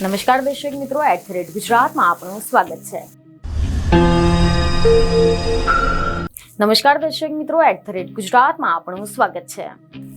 નમસ્કાર દર્શક મિત્રો, @ગુજરાતમાં આપનું સ્વાગત છે. નમસ્કાર દર્શક મિત્રો, @ગુજરાતમાં આપનું સ્વાગત છે.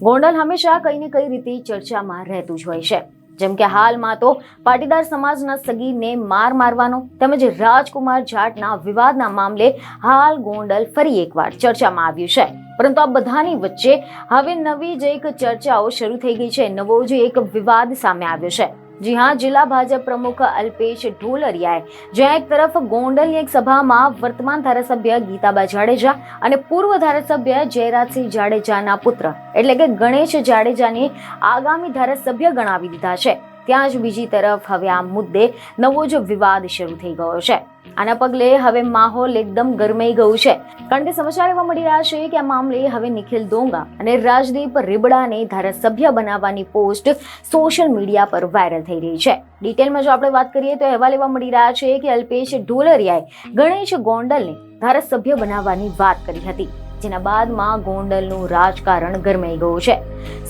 ગોંડલ હંમેશા કઈ ને કઈ રીતે ચર્ચામાં રહેતું જ હોય છે. જેમ કે હાલમાં તો પાટીદાર સમાજના સગીરને મારવાનો તેમજ રાજકુમાર જાટના વિવાદના મામલે હાલ ગોંડલ ફરી એકવાર ચર્ચામાં આવ્યું છે. પરંતુ આ બધાની વચ્ચે હવે નવી જ એક ચર્ચાઓ શરૂ થઈ ગઈ છે. નવો જ એક વિવાદ સામે આવ્યો છે. જી હા, જિલ્લા ભાજપ પ્રમુખ અલ્પેશ ઢોલરિયાએ જ્યાં એક તરફ ગોંડલની એક સભામાં વર્તમાન ધારાસભ્ય ગીતાબા જાડેજા અને પૂર્વ ધારાસભ્ય જયરાજસિંહ જાડેજાના પુત્ર એટલે કે ગણેશ જાડેજાને આગામી ધારાસભ્ય ગણાવી દીધા છે, ત્યાં જ બીજી તરફ હવે આ મુદ્દે નવો જ વિવાદ શરૂ થઈ ગયો છે. આના પગલે હવે માહોલ એકદમ ગરમાઈ ગયું છે, કારણ કે સમાચાર એવા મળી રહ્યા છે કે આ મામલે હવે નિખિલ ડોંગા અને રાજદીપ રીબડાને ધારાસભ્ય બનાવવાની પોસ્ટ સોશિયલ મીડિયા પર વાયરલ થઈ રહી છે. ડિટેલમાં જો આપણે વાત કરીએ તો અહેવાલ એવા મળી રહ્યા છે કે અલ્પેશ ઢોલરિયાએ ગણેશ ગોંડલને ધારાસભ્ય બનાવવાની વાત કરી હતી, જેના બાદમાં ગોંડલનું રાજકારણ ગરમાઈ ગયું છે.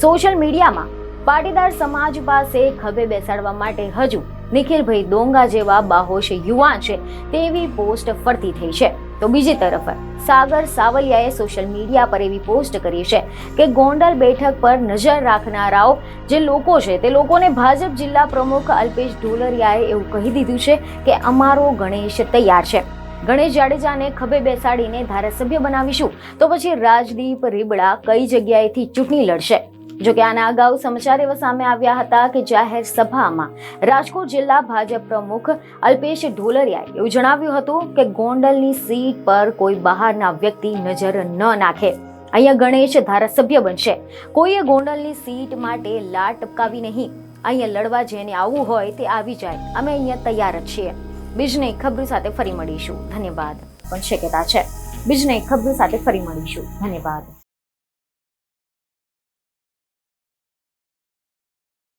સોશિયલ મીડિયામાં પાટીદાર સમાજ પાસે ખભે બેસાડવા માટે હજુ નિખિલભાઈ ડોંગા જેવા બાહોશ યુવાન છે તેવી પોસ્ટ ફરતી થઈ છે. તો બીજી તરફ સાગર સાવલિયાએ સોશિયલ મીડિયા પર એવી પોસ્ટ કરી છે કે ગોંડલ બેઠક પર નજર રાખનારાઓ જે લોકો છે તે લોકોને ભાજપ જિલ્લા પ્રમુખ અલ્પેશ ઢોલરિયાએ એવું કહી દીધું છે કે અમારો ગણેશ તૈયાર છે. ગણેશ જાડેજાને ખભે બેસાડીને ધારાસભ્ય બનાવીશું તો પછી રાજદીપ રીબડા કઈ જગ્યાએથી ચૂંટણી લડશે? જોકે આના અગાઉ સમાચાર એવા સામે આવ્યા હતા કે જાહેર સભામાં રાજકોટ જિલ્લા ભાજપ પ્રમુખ અલ્પેશ ઢોલરિયાએ એવું જણાવ્યું હતું કે ગોંડલની સીટ પર કોઈ બહારના વ્યક્તિ નજર ન નાખે. અહીંયા ગણેશ ધારાસભ્ય બનશે. કોઈએ ગોંડલની સીટ માટે લાટ ટપકાવી નહીં. અહીંયા લડવા જેને આવવું હોય તે આવી જાય. અમે અહીંયા તૈયાર જ છીએ. બીજને ખબર સાથે ફરી મળીશું. ધન્યવાદ. પણ શક્યતા છે બીજને ખબર સાથે ફરી મળીશું. ધન્યવાદ.